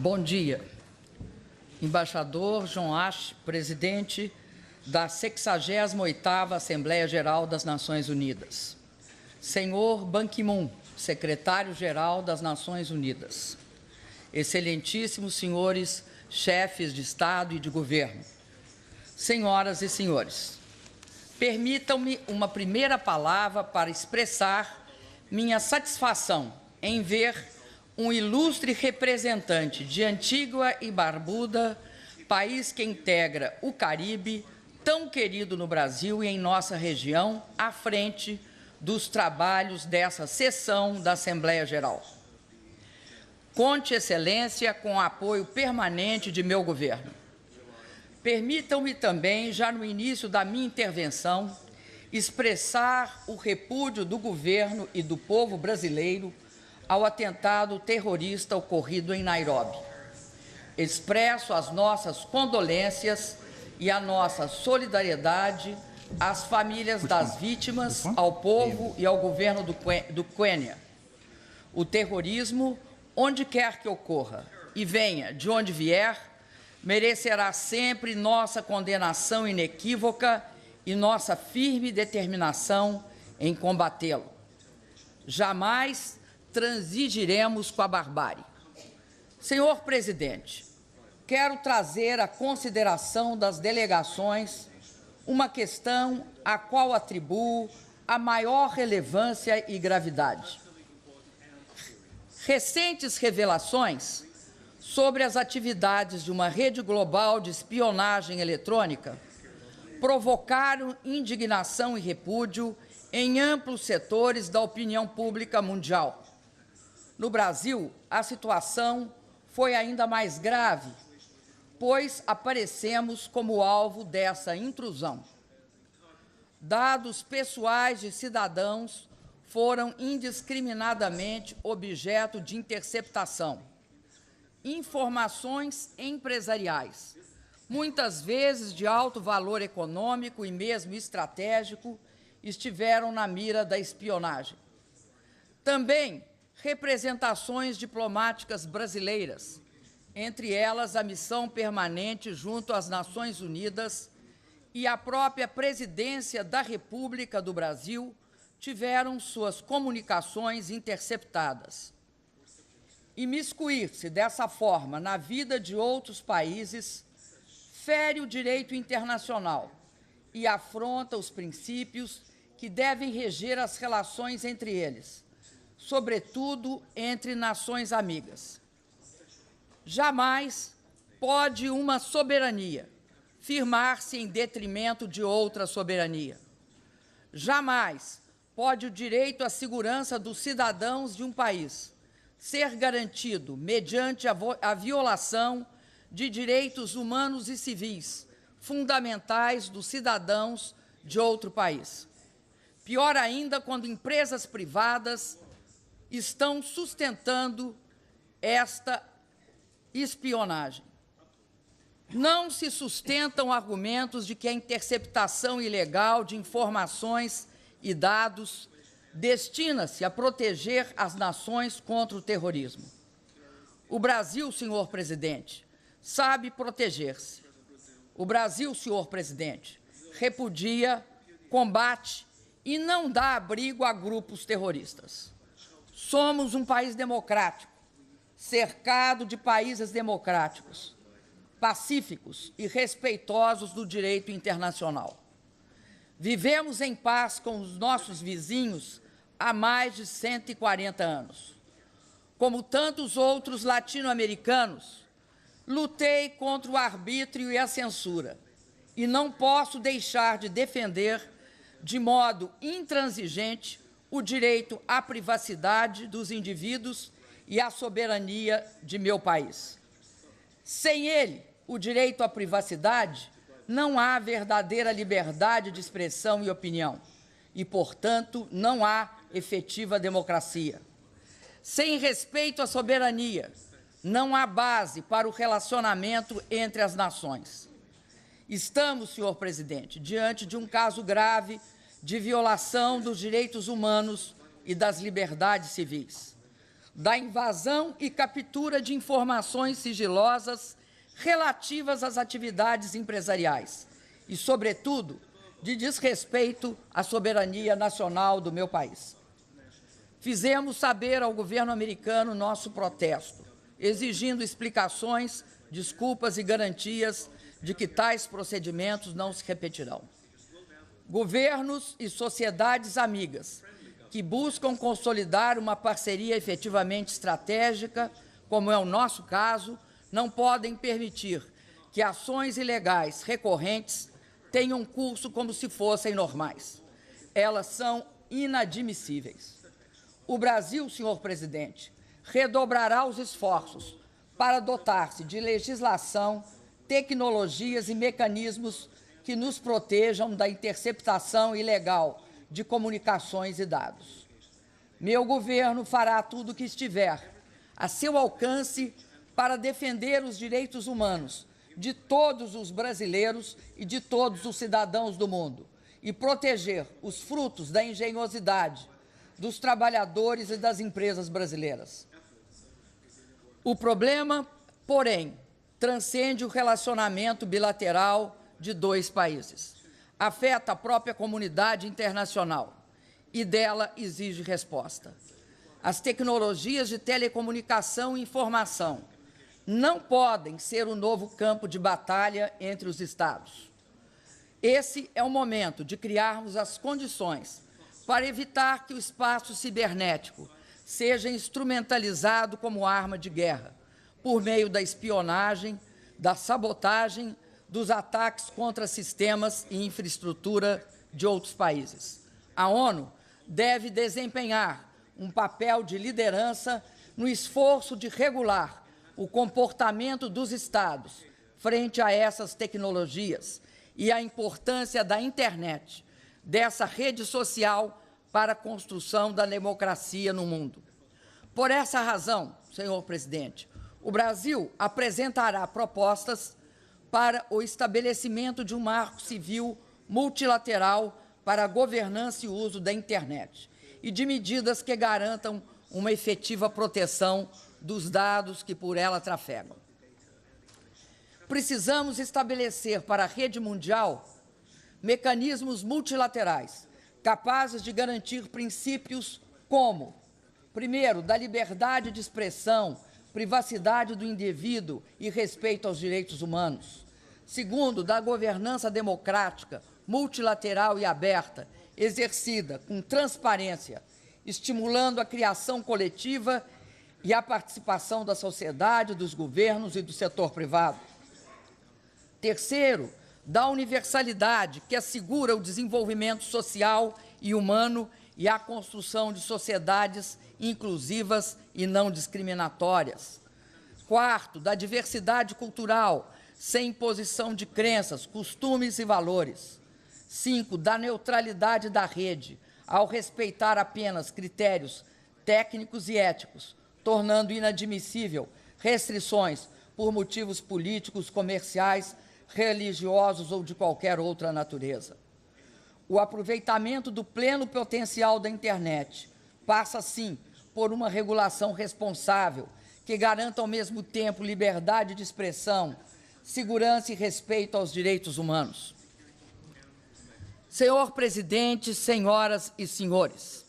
Bom dia, embaixador John Ash, presidente da 68ª Assembleia Geral das Nações Unidas. Senhor Ban Ki-moon, secretário-geral das Nações Unidas. Excelentíssimos senhores chefes de Estado e de Governo. Senhoras e senhores, permitam-me uma primeira palavra para expressar minha satisfação em ver um ilustre representante de Antígua e Barbuda, país que integra o Caribe, tão querido no Brasil e em nossa região, à frente dos trabalhos dessa sessão da Assembleia Geral. Conte, Excelência, com o apoio permanente de meu governo. Permitam-me também, já no início da minha intervenção, expressar o repúdio do governo e do povo brasileiro ao atentado terrorista ocorrido em Nairobi. Expresso as nossas condolências e a nossa solidariedade às famílias das vítimas, ao povo e ao governo do Quênia. O terrorismo, onde quer que ocorra e venha de onde vier, merecerá sempre nossa condenação inequívoca e nossa firme determinação em combatê-lo. Jamais transigiremos com a barbárie. Senhor presidente, quero trazer à consideração das delegações uma questão à qual atribuo a maior relevância e gravidade. Recentes revelações sobre as atividades de uma rede global de espionagem eletrônica provocaram indignação e repúdio em amplos setores da opinião pública mundial. No Brasil, a situação foi ainda mais grave, pois aparecemos como alvo dessa intrusão. Dados pessoais de cidadãos foram indiscriminadamente objeto de interceptação. Informações empresariais, muitas vezes de alto valor econômico e mesmo estratégico, estiveram na mira da espionagem. Também representações diplomáticas brasileiras, entre elas a missão permanente junto às Nações Unidas e a própria Presidência da República do Brasil, tiveram suas comunicações interceptadas. Imiscuir-se dessa forma na vida de outros países fere o direito internacional e afronta os princípios que devem reger as relações entre eles, sobretudo entre nações amigas. Jamais pode uma soberania firmar-se em detrimento de outra soberania. Jamais pode o direito à segurança dos cidadãos de um país ser garantido mediante a violação de direitos humanos e civis fundamentais dos cidadãos de outro país. Pior ainda, quando empresas privadas estão sustentando esta espionagem. Não se sustentam argumentos de que a interceptação ilegal de informações e dados destina-se a proteger as nações contra o terrorismo. O Brasil, senhor presidente, sabe proteger-se. O Brasil, senhor presidente, repudia, combate e não dá abrigo a grupos terroristas. Somos um país democrático, cercado de países democráticos, pacíficos e respeitosos do direito internacional. Vivemos em paz com os nossos vizinhos há mais de 140 anos. Como tantos outros latino-americanos, lutei contra o arbítrio e a censura, e não posso deixar de defender, de modo intransigente, o direito à privacidade dos indivíduos e à soberania de meu país. Sem ele, o direito à privacidade, não há verdadeira liberdade de expressão e opinião e, portanto, não há efetiva democracia. Sem respeito à soberania, não há base para o relacionamento entre as nações. Estamos, senhor presidente, diante de um caso grave de violação dos direitos humanos e das liberdades civis. da invasão e captura de informações sigilosas relativas às atividades empresariais e, sobretudo, de desrespeito à soberania nacional do meu país. Fizemos saber ao governo americano nosso protesto, exigindo explicações, desculpas e garantias de que tais procedimentos não se repetirão. Governos e sociedades amigas que buscam consolidar uma parceria efetivamente estratégica, como é o nosso caso, não podem permitir que ações ilegais recorrentes tenham curso como se fossem normais. Elas são inadmissíveis. O Brasil, senhor presidente, redobrará os esforços para dotar-se de legislação, tecnologias e mecanismos que nos protejam da interceptação ilegal de comunicações e dados. Meu governo fará tudo o que estiver a seu alcance para defender os direitos humanos de todos os brasileiros e de todos os cidadãos do mundo e proteger os frutos da engenhosidade dos trabalhadores e das empresas brasileiras. O problema, porém, transcende o relacionamento bilateral de dois países. Afeta a própria comunidade internacional e dela exige resposta. As tecnologias de telecomunicação e informação não podem ser o novo campo de batalha entre os Estados. Esse é o momento de criarmos as condições para evitar que o espaço cibernético seja instrumentalizado como arma de guerra, por meio da espionagem, da sabotagem, dos ataques contra sistemas e infraestrutura de outros países. A ONU deve desempenhar um papel de liderança no esforço de regular o comportamento dos Estados frente a essas tecnologias e a importância da internet, dessa rede social para a construção da democracia no mundo. Por essa razão, senhor presidente, o Brasil apresentará propostas para o estabelecimento de um marco civil multilateral para a governança e uso da internet e de medidas que garantam uma efetiva proteção dos dados que por ela trafegam. Precisamos estabelecer para a rede mundial mecanismos multilaterais capazes de garantir princípios como, primeiro, da liberdade de expressão, privacidade do indivíduo e respeito aos direitos humanos. Segundo, da governança democrática, multilateral e aberta, exercida com transparência, estimulando a criação coletiva e a participação da sociedade, dos governos e do setor privado. Terceiro, da universalidade, que assegura o desenvolvimento social e humano e a construção de sociedades inclusivas e não discriminatórias. Quarto, da diversidade cultural, sem imposição de crenças, costumes e valores. 5, da neutralidade da rede, ao respeitar apenas critérios técnicos e éticos, tornando inadmissível restrições por motivos políticos, comerciais, religiosos ou de qualquer outra natureza. O aproveitamento do pleno potencial da internet passa, sim, por uma regulação responsável que garanta ao mesmo tempo liberdade de expressão, segurança e respeito aos direitos humanos. Senhor presidente, senhoras e senhores,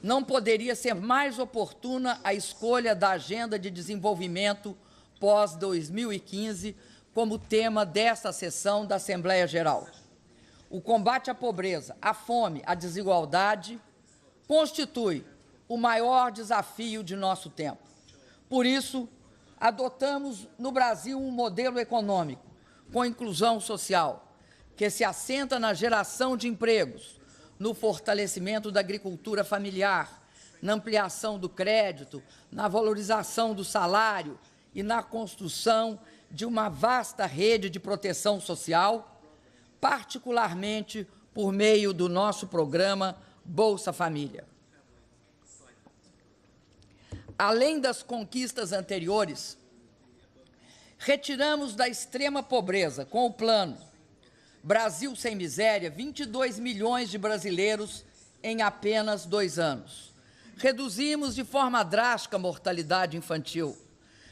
não poderia ser mais oportuna a escolha da Agenda de Desenvolvimento pós-2015 como tema desta sessão da Assembleia Geral. O combate à pobreza, à fome, à desigualdade constitui o maior desafio de nosso tempo. Por isso, adotamos no Brasil um modelo econômico com inclusão social, que se assenta na geração de empregos, no fortalecimento da agricultura familiar, na ampliação do crédito, na valorização do salário e na construção de uma vasta rede de proteção social, particularmente por meio do nosso programa Bolsa Família. Além das conquistas anteriores, retiramos da extrema pobreza, com o plano Brasil Sem Miséria, 22 milhões de brasileiros em apenas 2 anos. Reduzimos de forma drástica a mortalidade infantil.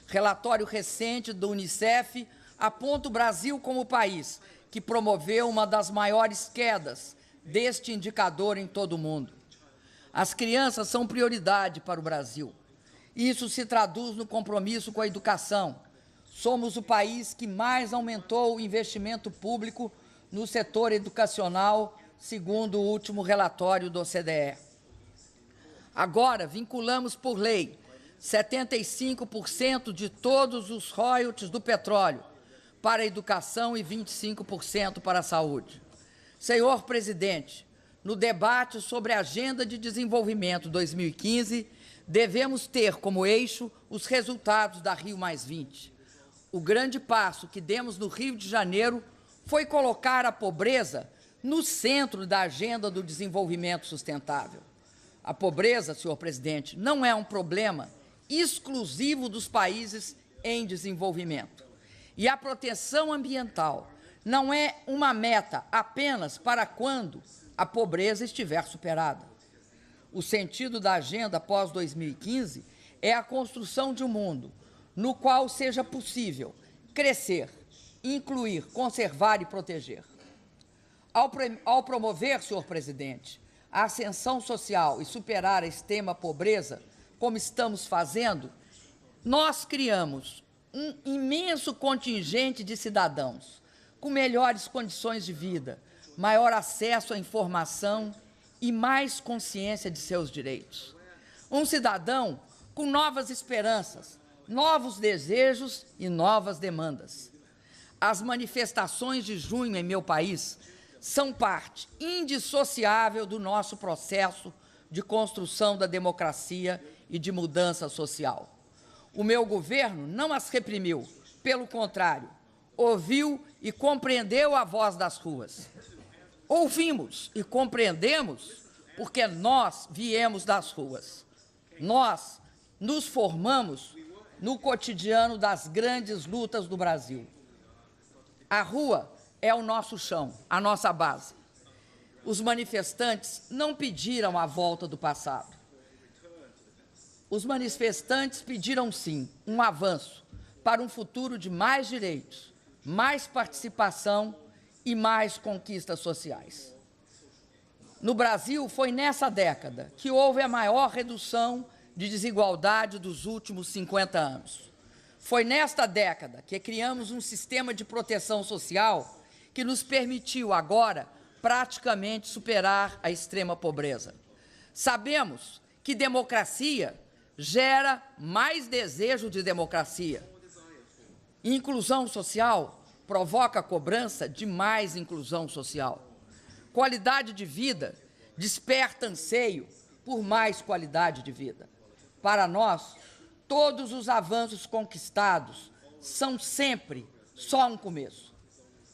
Relatório recente do Unicef aponta o Brasil como o país que promoveu uma das maiores quedas deste indicador em todo o mundo. As crianças são prioridade para o Brasil. Isso se traduz no compromisso com a educação. Somos o país que mais aumentou o investimento público no setor educacional, segundo o último relatório do OCDE. Agora, vinculamos por lei 75% de todos os royalties do petróleo para a educação e 25% para a saúde. Senhor presidente, no debate sobre a Agenda de Desenvolvimento 2015, devemos ter como eixo os resultados da Rio+20. O grande passo que demos no Rio de Janeiro foi colocar a pobreza no centro da agenda do desenvolvimento sustentável. A pobreza, senhor presidente, não é um problema exclusivo dos países em desenvolvimento. E a proteção ambiental não é uma meta apenas para quando a pobreza estiver superada. O sentido da agenda pós-2015 é a construção de um mundo no qual seja possível crescer, incluir, conservar e proteger. Ao promover, senhor presidente, a ascensão social e superar a extrema pobreza, como estamos fazendo, nós criamos um imenso contingente de cidadãos com melhores condições de vida, maior acesso à informação e mais consciência de seus direitos. Um cidadão com novas esperanças, novos desejos e novas demandas. As manifestações de junho em meu país são parte indissociável do nosso processo de construção da democracia e de mudança social. O meu governo não as reprimiu, pelo contrário, ouviu e compreendeu a voz das ruas. Ouvimos e compreendemos porque nós viemos das ruas. Nós nos formamos no cotidiano das grandes lutas do Brasil. A rua é o nosso chão, a nossa base. Os manifestantes não pediram a volta do passado. Os manifestantes pediram, sim, um avanço para um futuro de mais direitos, mais participação e mais conquistas sociais. No Brasil, foi nessa década que houve a maior redução de desigualdade dos últimos 50 anos. Foi nesta década que criamos um sistema de proteção social que nos permitiu agora praticamente superar a extrema pobreza. Sabemos que democracia gera mais desejo de democracia. Inclusão social provoca a cobrança de mais inclusão social. Qualidade de vida desperta anseio por mais qualidade de vida. Para nós, todos os avanços conquistados são sempre só um começo.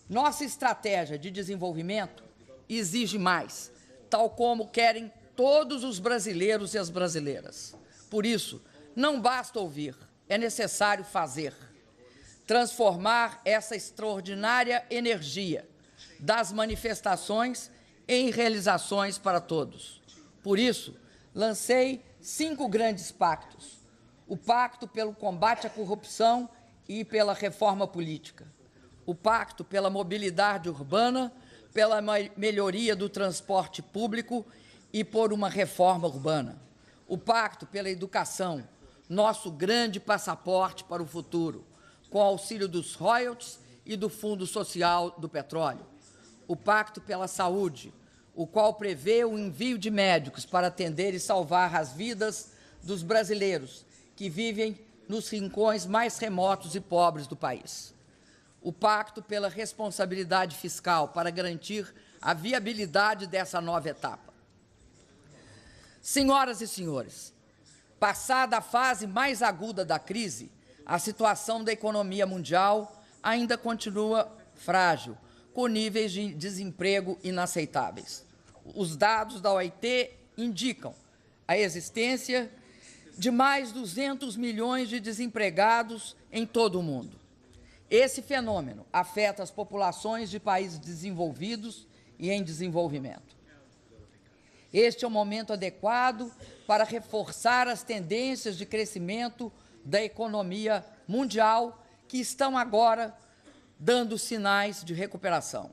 Nossa estratégia de desenvolvimento exige mais, tal como querem todos os brasileiros e as brasileiras. Por isso, não basta ouvir, é necessário fazer. Transformar essa extraordinária energia das manifestações em realizações para todos. Por isso, lancei 5 grandes pactos. O Pacto pelo Combate à Corrupção e pela Reforma Política. O Pacto pela Mobilidade Urbana, pela melhoria do transporte público e por uma reforma urbana. O Pacto pela Educação, nosso grande passaporte para o futuro, com auxílio dos royalties e do Fundo Social do Petróleo. O Pacto pela Saúde, o qual prevê o envio de médicos para atender e salvar as vidas dos brasileiros que vivem nos rincões mais remotos e pobres do país. O Pacto pela Responsabilidade Fiscal para garantir a viabilidade dessa nova etapa. Senhoras e senhores, passada a fase mais aguda da crise, a situação da economia mundial ainda continua frágil, com níveis de desemprego inaceitáveis. Os dados da OIT indicam a existência de mais 200 milhões de desempregados em todo o mundo. Esse fenômeno afeta as populações de países desenvolvidos e em desenvolvimento. Este é o momento adequado para reforçar as tendências de crescimento da economia mundial que estão agora dando sinais de recuperação.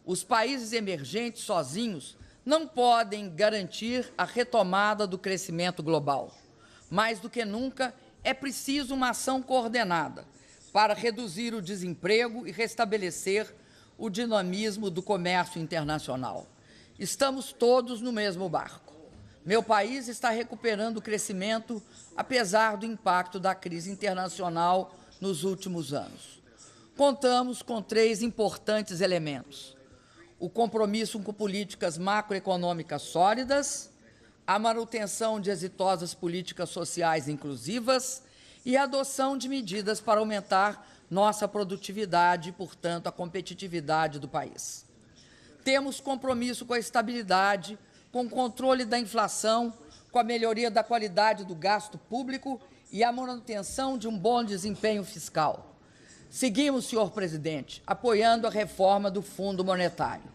Os países emergentes sozinhos não podem garantir a retomada do crescimento global. Mais do que nunca, é preciso uma ação coordenada para reduzir o desemprego e restabelecer o dinamismo do comércio internacional. Estamos todos no mesmo barco. Meu país está recuperando o crescimento, apesar do impacto da crise internacional nos últimos anos. Contamos com 3 importantes elementos: o compromisso com políticas macroeconômicas sólidas, a manutenção de exitosas políticas sociais inclusivas e a adoção de medidas para aumentar nossa produtividade e, portanto, a competitividade do país. Temos compromisso com a estabilidade, com o controle da inflação, com a melhoria da qualidade do gasto público e a manutenção de um bom desempenho fiscal. Seguimos, senhor presidente, apoiando a reforma do Fundo Monetário.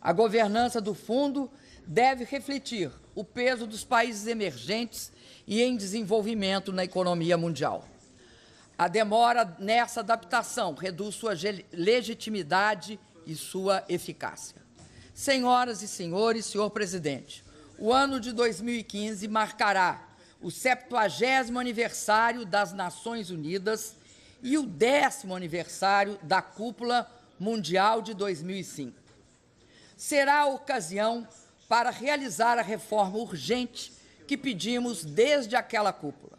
A governança do fundo deve refletir o peso dos países emergentes e em desenvolvimento na economia mundial. A demora nessa adaptação reduz sua legitimidade e sua eficácia. Senhoras e senhores, senhor presidente, o ano de 2015 marcará o 70º aniversário das Nações Unidas e o 10º aniversário da Cúpula Mundial de 2005. Será a ocasião para realizar a reforma urgente que pedimos desde aquela cúpula.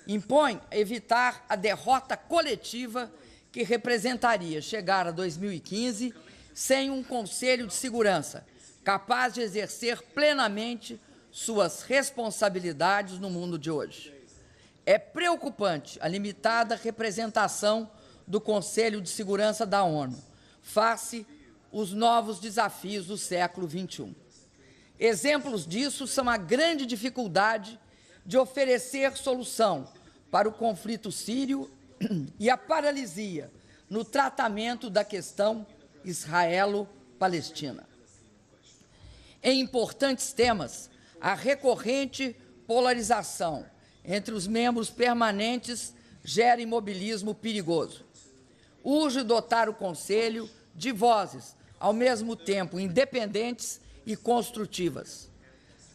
Impõe evitar a derrota coletiva que representaria chegar a 2015 sem um Conselho de Segurança capaz de exercer plenamente suas responsabilidades no mundo de hoje. É preocupante a limitada representação do Conselho de Segurança da ONU face aos novos desafios do século XXI. Exemplos disso são a grande dificuldade de oferecer solução para o conflito sírio e a paralisia no tratamento da questão israelo-palestina. Em importantes temas, a recorrente polarização entre os membros permanentes gera imobilismo perigoso. Urge dotar o Conselho de vozes, ao mesmo tempo independentes e construtivas.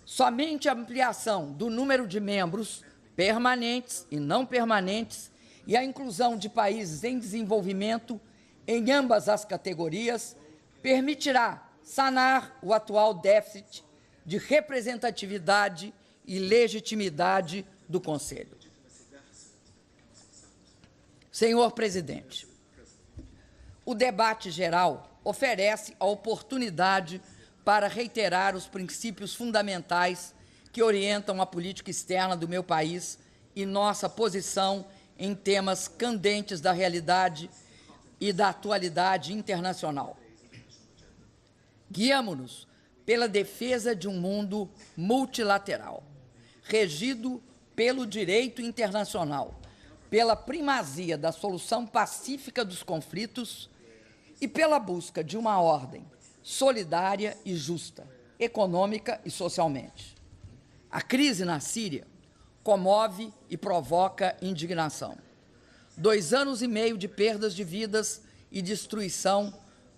Somente a ampliação do número de membros permanentes e não permanentes e a inclusão de países em desenvolvimento em ambas as categorias permitirá sanar o atual déficit de representatividade e legitimidade do Conselho. Senhor presidente, o debate geral oferece a oportunidade para reiterar os princípios fundamentais que orientam a política externa do meu país e nossa posição em temas candentes da realidade e da atualidade internacional. Guiamo-nos pela defesa de um mundo multilateral, regido pelo direito internacional, pela primazia da solução pacífica dos conflitos e pela busca de uma ordem solidária e justa, econômica e socialmente. A crise na Síria comove e provoca indignação. 2 anos e meio de perdas de vidas e destruição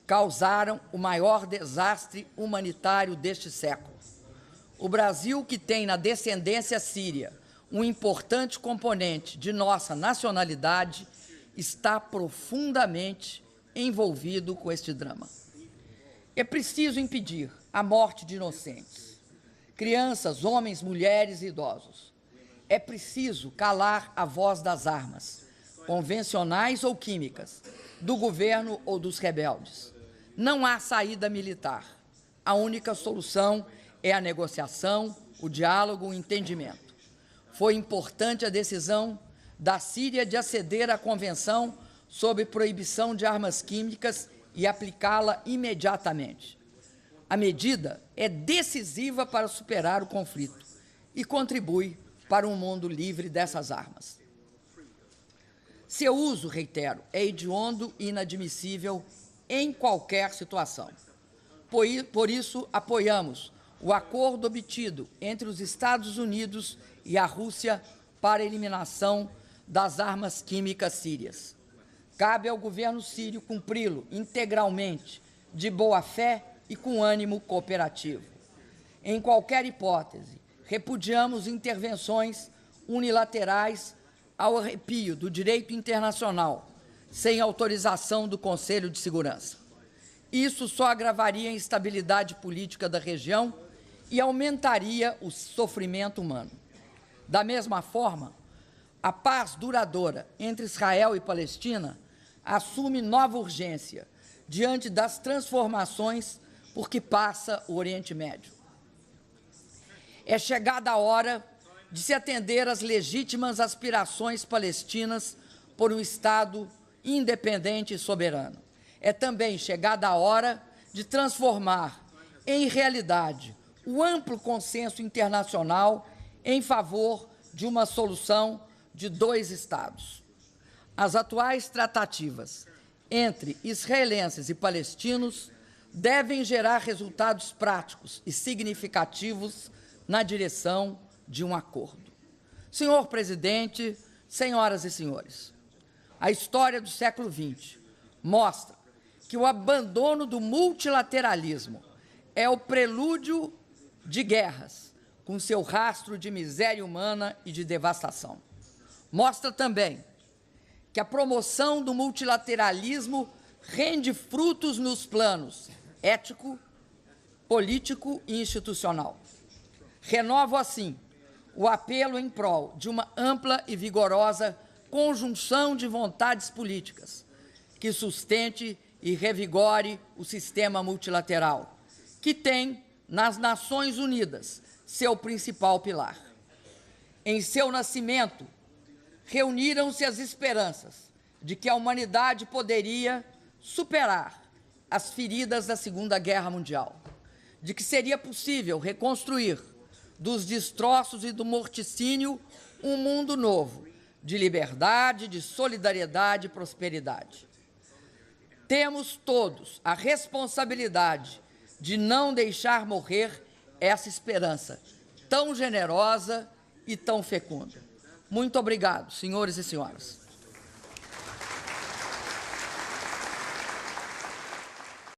causaram o maior desastre humanitário deste século. O Brasil, que tem na descendência síria um importante componente de nossa nacionalidade, está profundamente envolvido com este drama. É preciso impedir a morte de inocentes, crianças, homens, mulheres e idosos. É preciso calar a voz das armas, convencionais ou químicas, do governo ou dos rebeldes. Não há saída militar. A única solução é a negociação, o diálogo, o entendimento. Foi importante a decisão da Síria de aceder à Convenção sobre proibição de armas químicas e aplicá-la imediatamente. A medida é decisiva para superar o conflito e contribui para um mundo livre dessas armas. Seu uso, reitero, é hediondo e inadmissível em qualquer situação. Por isso, apoiamos o acordo obtido entre os Estados Unidos e a Rússia para a eliminação das armas químicas sírias. Cabe ao governo sírio cumpri-lo integralmente, de boa fé e com ânimo cooperativo. Em qualquer hipótese, repudiamos intervenções unilaterais ao arrepio do direito internacional, sem autorização do Conselho de Segurança. Isso só agravaria a instabilidade política da região e aumentaria o sofrimento humano. Da mesma forma, a paz duradoura entre Israel e Palestina assume nova urgência diante das transformações por que passa o Oriente Médio. É chegada a hora de se atender às legítimas aspirações palestinas por um Estado independente e soberano. É também chegada a hora de transformar em realidade o amplo consenso internacional em favor de uma solução de 2 Estados. As atuais tratativas entre israelenses e palestinos devem gerar resultados práticos e significativos na direção de um acordo. Senhor presidente, senhoras e senhores, a história do século XX mostra que o abandono do multilateralismo é o prelúdio de guerras, com seu rastro de miséria humana e de devastação. Mostra também que a promoção do multilateralismo rende frutos nos planos ético, político e institucional. Renovo, assim, o apelo em prol de uma ampla e vigorosa conjunção de vontades políticas que sustente e revigore o sistema multilateral, que tem nas Nações Unidas seu principal pilar. Em seu nascimento, reuniram-se as esperanças de que a humanidade poderia superar as feridas da Segunda Guerra Mundial, de que seria possível reconstruir dos destroços e do morticínio um mundo novo, de liberdade, de solidariedade e prosperidade. Temos todos a responsabilidade de não deixar morrer essa esperança tão generosa e tão fecunda. Muito obrigado, senhores e senhoras.